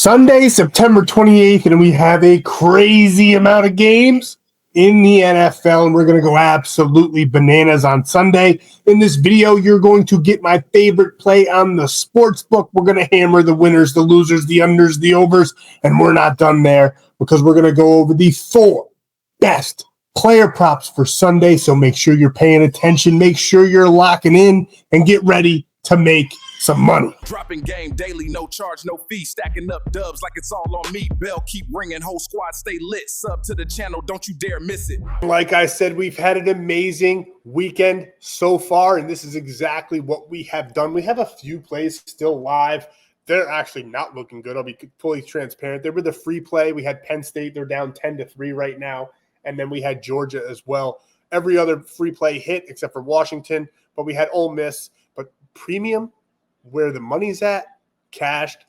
Sunday, September 28th, and we have a crazy amount of games in the NFL, and we're going to go absolutely bananas on Sunday. In this video, you're going to get my favorite play on the sportsbook. We're going to hammer the winners, the losers, the unders, the overs, and we're not done there because we're going to go over the 4 best player props for Sunday, so make sure you're paying attention, make sure you're locking in, and get ready to make some money. Dropping game daily, no charge, no fee. Stacking up dubs like it's all on me. Bell keep ringing, whole squad stay lit. Sub to the channel, don't you dare miss it. Like I said, we've had an amazing weekend so far, and this is exactly what we have done. We have a few plays still live. They're actually not looking good. I'll be fully transparent. They were the free play. We had Penn State. They're down 10-3 right now. And then we had Georgia as well. Every other free play hit except for Washington, but we had Ole Miss. But premium, where the money's at, cashed.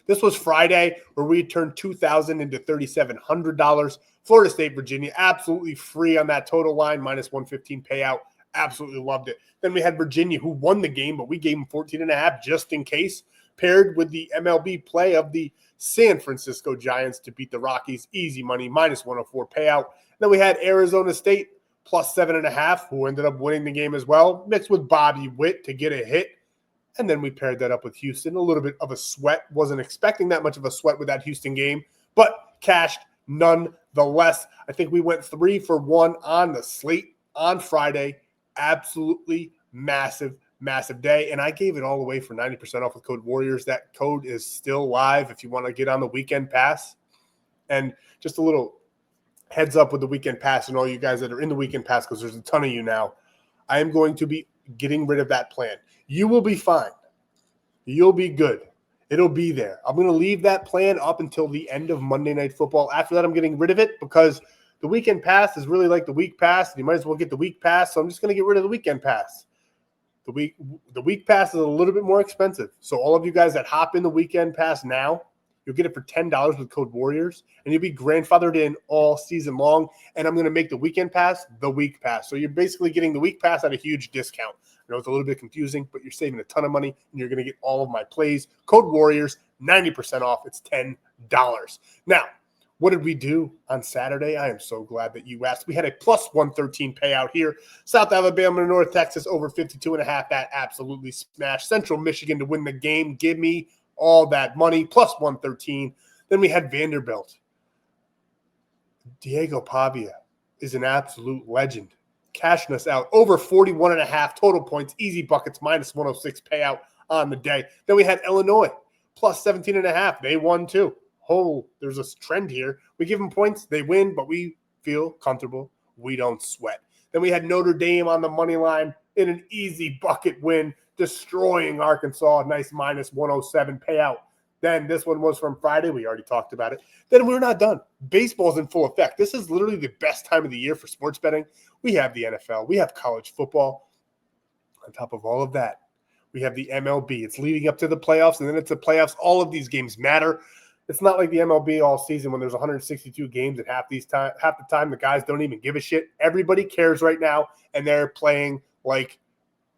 This was Friday where we turned $2,000 into $3,700. Florida State, Virginia, absolutely free on that total line, minus 115 payout. Absolutely loved it. Then we had Virginia, who won the game, but we gave them 14.5 just in case, paired with the MLB play of the San Francisco Giants to beat the Rockies. Easy money, minus 104 payout. Then we had Arizona State, plus 7.5, who ended up winning the game as well, mixed with Bobby Witt to get a hit. And then we paired that up with Houston. A little bit of a sweat. Wasn't expecting that much of a sweat with that Houston game, but cashed nonetheless. I think we went 3 for 1 on the slate on Friday. Absolutely massive day. And I gave it all away for 90% off with code Warriors. That code is still live if you want to get on the weekend pass. And just a little heads up with the weekend pass and all you guys that are in the weekend pass, because there's a ton of you now. I am going to be getting rid of that plan. You will be fine. You'll be good. It'll be there. I'm going to leave that plan up until the end of Monday Night Football. After that, I'm getting rid of it because the weekend pass is really like the week pass. And you might as well get the week pass. So I'm just going to get rid of the weekend pass. The week pass is a little bit more expensive. So all of you guys that hop in the weekend pass now, you'll get it for $10 with code Warriors, and you'll be grandfathered in all season long. And I'm going to make the weekend pass the week pass. So you're basically getting the week pass at a huge discount. I know it's a little bit confusing, but you're saving a ton of money, and you're going to get all of my plays. Code Warriors, 90% off. It's $10. Now, what did we do on Saturday? I am so glad that you asked. We had a plus 113 payout here. South Alabama to North Texas over 52.5. That absolutely smashed. Central Michigan to win the game. Give me all that money, plus 113. Then we had Vanderbilt. Diego Pavia is an absolute legend. Cashing us out over 41.5 total points, easy buckets, minus 106 payout on the day. Then we had Illinois, plus 17.5. They won too. Oh, there's a trend here. We give them points, they win, but we feel comfortable. We don't sweat. Then we had Notre Dame on the money line in an easy bucket win, destroying Arkansas. Nice minus 107 payout. Then this one was from Friday. We already talked about it. Then we're not done. Baseball's in full effect. This is literally the best time of the year for sports betting. We have the NFL. We have college football. On top of all of that, we have the MLB. It's leading up to the playoffs, and then it's the playoffs. All of these games matter. It's not like the MLB all season when there's 162 games at half the time the guys don't even give a shit. Everybody cares right now, and they're playing like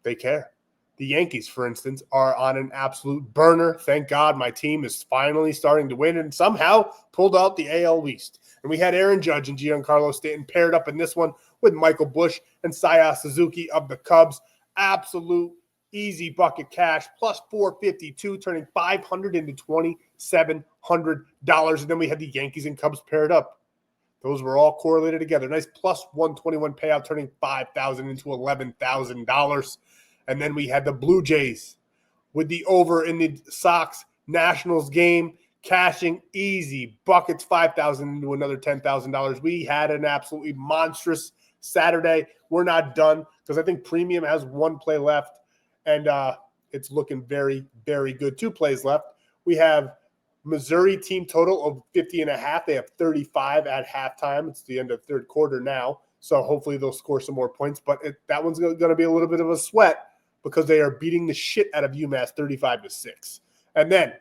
they care. The Yankees, for instance, are on an absolute burner. Thank God my team is finally starting to win and somehow pulled out the AL East. And we had Aaron Judge and Giancarlo Stanton paired up in this one with Michael Busch and Seiya Suzuki of the Cubs. Absolute easy bucket cash, plus 452, turning $500 into $2,700. And then we had the Yankees and Cubs paired up. Those were all correlated together. Nice plus 121 payout, turning $5,000 into $11,000. And then we had the Blue Jays with the over in the Sox Nationals game, cashing easy buckets, $5,000 into another $10,000. We had an absolutely monstrous Saturday. We're not done because I think Premium has 1 play left, and it's looking very, very good. 2 plays left. We have Missouri team total of 50.5. They have 35 at halftime. It's the end of third quarter now, so hopefully they'll score some more points. But that one's going to be a little bit of a sweat because they are beating the shit out of UMass 35-6. And then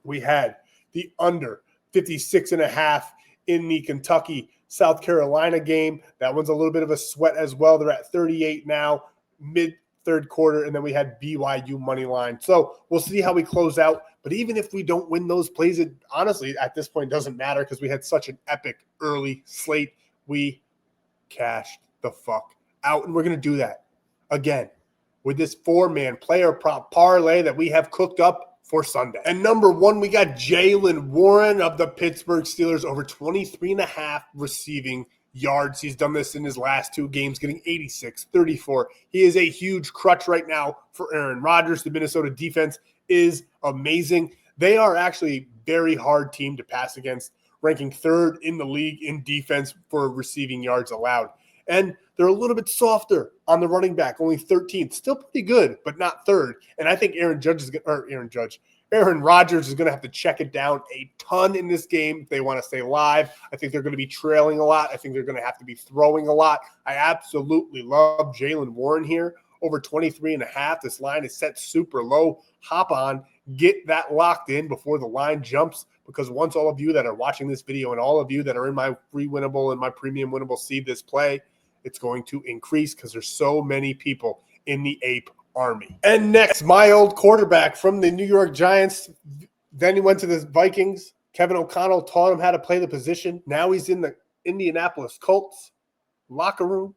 we had the under 56.5 in the Kentucky-South Carolina game. That one's a little bit of a sweat as well. They're at 38 now, mid third quarter, and then we had BYU money line. So we'll see how we close out. But even if we don't win those plays, it honestly at this point doesn't matter because we had such an epic early slate. We cashed the fuck out, and we're going to do that again with this 4-man player prop parlay that we have cooked up for Sunday. And number one, we got Jaylen Warren of the Pittsburgh Steelers over 23.5 receiving yards. He's done this in his last 2 games, getting 86, 34. He is a huge crutch right now for Aaron Rodgers. The Minnesota defense is amazing. They are actually a very hard team to pass against, ranking 3rd in the league in defense for receiving yards allowed. And they're a little bit softer on the running back, only 13th. Still pretty good, but not 3rd. And I think Aaron Rodgers is going to have to check it down a ton in this game if they want to stay live. I think they're going to be trailing a lot. I think they're going to have to be throwing a lot. I absolutely love Jaylen Warren here. Over 23.5. This line is set super low. Hop on, get that locked in before the line jumps, because once all of you that are watching this video and all of you that are in my free winnable and my premium winnable see this play, it's going to increase because there's so many people in the ape army. And next, my old quarterback from the New York Giants. Then he went to the Vikings. Kevin O'Connell taught him how to play the position. Now he's in the Indianapolis Colts locker room,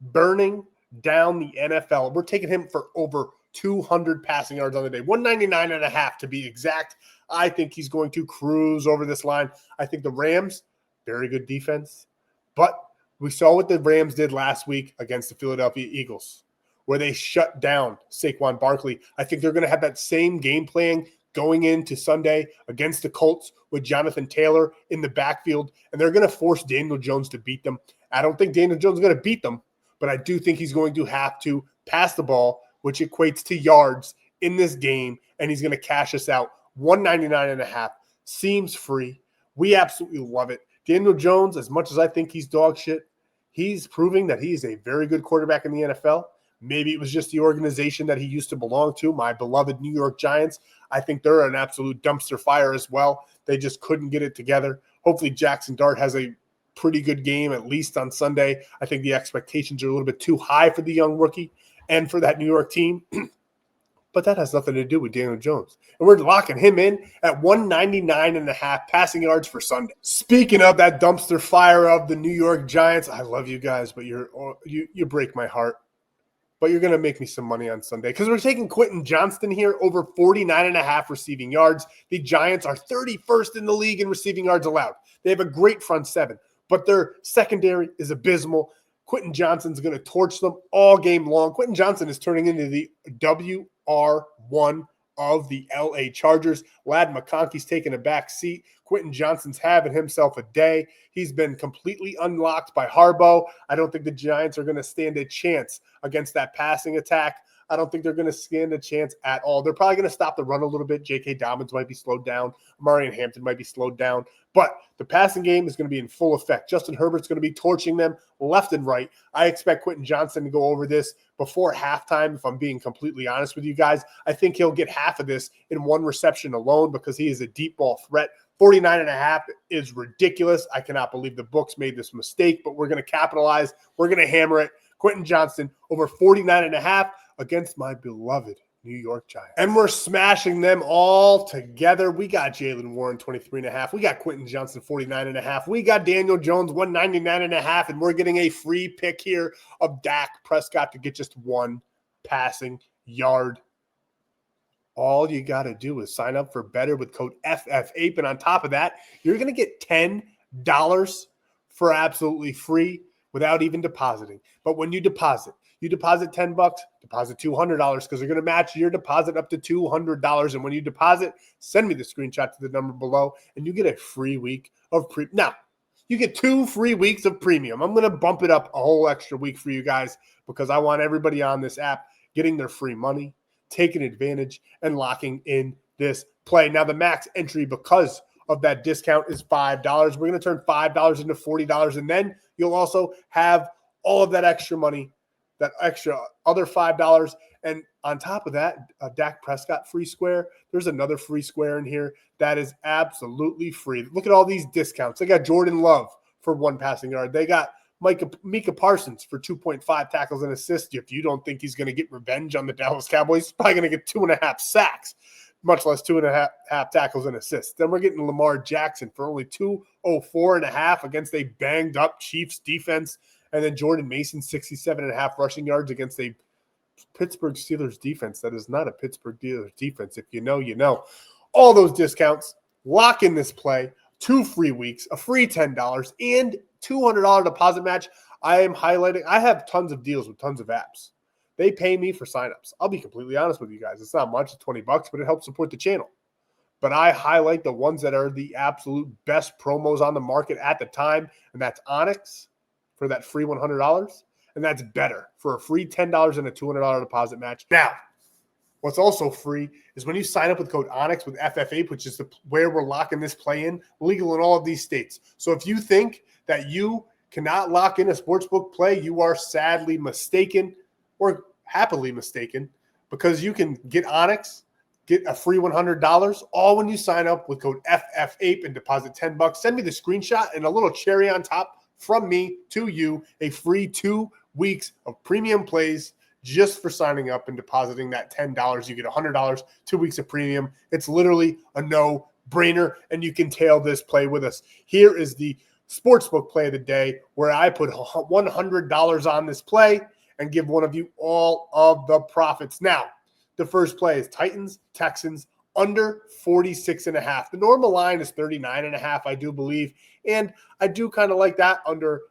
burning down the NFL. We're taking him for over 200 passing yards on the day, 199.5 to be exact. I think he's going to cruise over this line. I think the Rams, very good defense, but we saw what the Rams did last week against the Philadelphia Eagles, where they shut down Saquon Barkley. I think they're going to have that same game plan going into Sunday against the Colts with Jonathan Taylor in the backfield, and they're going to force Daniel Jones to beat them. I don't think Daniel Jones is going to beat them, but I do think he's going to have to pass the ball, which equates to yards in this game, and he's going to cash us out. 199.5 seems free. We absolutely love it. Daniel Jones, as much as I think he's dog shit, he's proving that he's a very good quarterback in the NFL. Maybe it was just the organization that he used to belong to, my beloved New York Giants. I think they're an absolute dumpster fire as well. They just couldn't get it together. Hopefully Jackson Dart has a pretty good game, at least on Sunday. I think the expectations are a little bit too high for the young rookie and for that New York team. But that has nothing to do with Daniel Jones. And we're locking him in at 199.5 passing yards for Sunday. Speaking of that dumpster fire of the New York Giants, I love you guys, but you break my heart. But you're going to make me some money on Sunday because we're taking Quentin Johnston here over 49.5 receiving yards. The Giants are 31st in the league in receiving yards allowed. They have a great front seven, but their secondary is abysmal. Quentin Johnston's going to torch them all game long. Quentin Johnston is turning into the WR1 of the LA Chargers. Ladd McConkey's taking a back seat. Quentin Johnston's having himself a day. He's been completely unlocked by Harbaugh. I don't think the Giants are going to stand a chance against that passing attack. I don't think they're going to stand a chance at all. They're probably going to stop the run a little bit. J.K. Dobbins might be slowed down. Marion Hampton might be slowed down. But the passing game is going to be in full effect. Justin Herbert's going to be torching them left and right. I expect Quentin Johnston to go over this before halftime, if I'm being completely honest with you guys. I think he'll get half of this in one reception alone because he is a deep ball threat. 49.5 is ridiculous. I cannot believe the books made this mistake, but we're going to capitalize. We're going to hammer it. Quentin Johnston over 49.5 against my beloved New York Giants. And we're smashing them all together. We got Jaylen Warren, 23.5. We got Quentin Johnston, 49.5. We got Daniel Jones, 199.5. And we're getting a free pick here of Dak Prescott to get just one passing yard. All you got to do is sign up for better with code FFAPE. And on top of that, you're going to get $10 for absolutely free without even depositing. But when you deposit $10, deposit $200 because they're going to match your deposit up to $200. And when you deposit, send me the screenshot to the number below and you get a free week of premium. Now, you get 2 free weeks of premium. I'm going to bump it up a whole extra week for you guys because I want everybody on this app getting their free money, taking advantage, and locking in this play. Now, the max entry because of that discount is $5. We're going to turn $5 into $40, and then you'll also have all of that extra money, that extra other $5. And on top of that, a Dak Prescott free square. There's another free square in here that is absolutely free. Look at all these discounts. They got Jordan Love for 1 passing yard. They got Micah Parsons for 2.5 tackles and assists. If you don't think he's going to get revenge on the Dallas Cowboys, he's probably going to get 2.5 sacks, much less 2.5 tackles and assists. Then we're getting Lamar Jackson for only 204.5 against a banged-up Chiefs defense. And then Jordan Mason, 67.5 rushing yards against a Pittsburgh Steelers defense that is not a Pittsburgh Steelers defense. If you know, you know. All those discounts, lock in this play, 2 free weeks, a free $10, and $200 deposit match. I am highlighting. I have tons of deals with tons of apps. They pay me for signups. I'll be completely honest with you guys. It's not much, it's $20, but it helps support the channel. But I highlight the ones that are the absolute best promos on the market at the time, and that's Onyx for that free $100, and that's Better for a free $10 and a $200 deposit match. Now, what's also free is when you sign up with code Onyx with FF8, which is where we're locking this play in, legal in all of these states. So if you think that you cannot lock in a sportsbook play, you are sadly mistaken or happily mistaken, because you can get Onyx, get a free $100, all when you sign up with code FF8 and deposit $10. Send me the screenshot and a little cherry on top from me to you, a free 2 weeks of premium plays just for signing up and depositing that $10. You get $100, 2 weeks of premium. It's literally a no-brainer, and you can tail this play with us. Here is the sportsbook play of the day where I put $100 on this play and give one of you all of the profits. Now, the first play is Titans, Texans, under 46.5. The normal line is 39.5, I do believe, and I do kind of like that under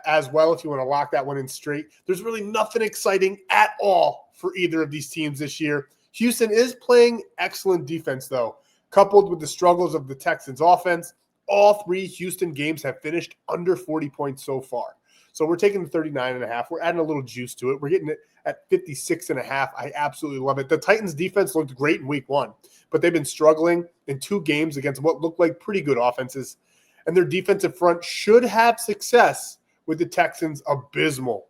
as well if you want to lock that one in straight. There's really nothing exciting at all for either of these teams this year. Houston is playing excellent defense, though, coupled with the struggles of the Texans offense. All 3 Houston games have finished under 40 points so far. So we're taking the 39.5. We're adding a little juice to it. We're getting it at 56.5. I absolutely love it. The Titans defense looked great in week 1, but they've been struggling in 2 games against what looked like pretty good offenses. And their defensive front should have success with the Texans' abysmal,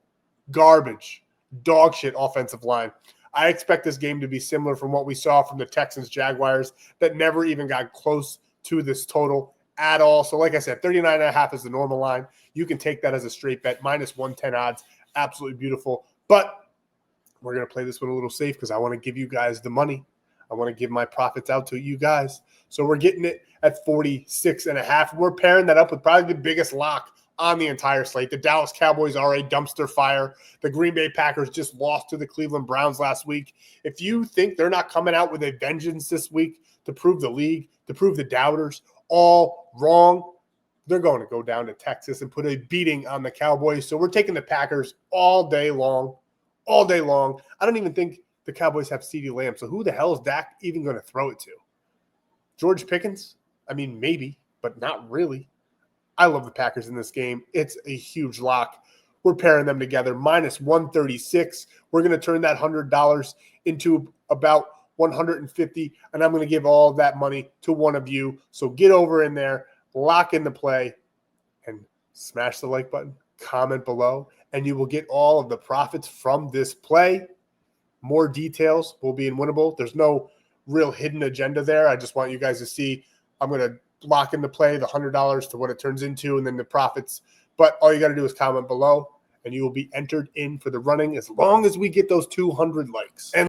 garbage, dog shit offensive line. I expect this game to be similar from what we saw from the Texans-Jaguars that never even got close to this total at all. So like I said, 39.5 is the normal line. You can take that as a straight bet, minus 110 odds. Absolutely beautiful. But we're going to play this one a little safe because I want to give you guys the money. I want to give my profits out to you guys. So we're getting it at 46.5. We're pairing that up with probably the biggest lock on the entire slate. The Dallas Cowboys are a dumpster fire. The Green Bay Packers just lost to the Cleveland Browns last week. If you think they're not coming out with a vengeance this week to prove the league, to prove the doubters all wrong, they're going to go down to Texas and put a beating on the Cowboys. So we're taking the Packers all day long, all day long. I don't even think the Cowboys have CeeDee Lamb. So who the hell is Dak even going to throw it to? George Pickens? I mean, maybe, but not really. I love the Packers in this game. It's a huge lock. We're pairing them together, minus 136. We're going to turn that $100 into about 150, and I'm going to give all of that money to one of you. So get over in there, lock in the play, and smash the like button, comment below, and you will get all of the profits from this play. More details will be in Winnable. There's no real hidden agenda there. I just want you guys to see I'm going to lock in the play, the $100 to what it turns into, and then the profits. But all you got to do is comment below, and you will be entered in for the running as long as we get those 200 likes. And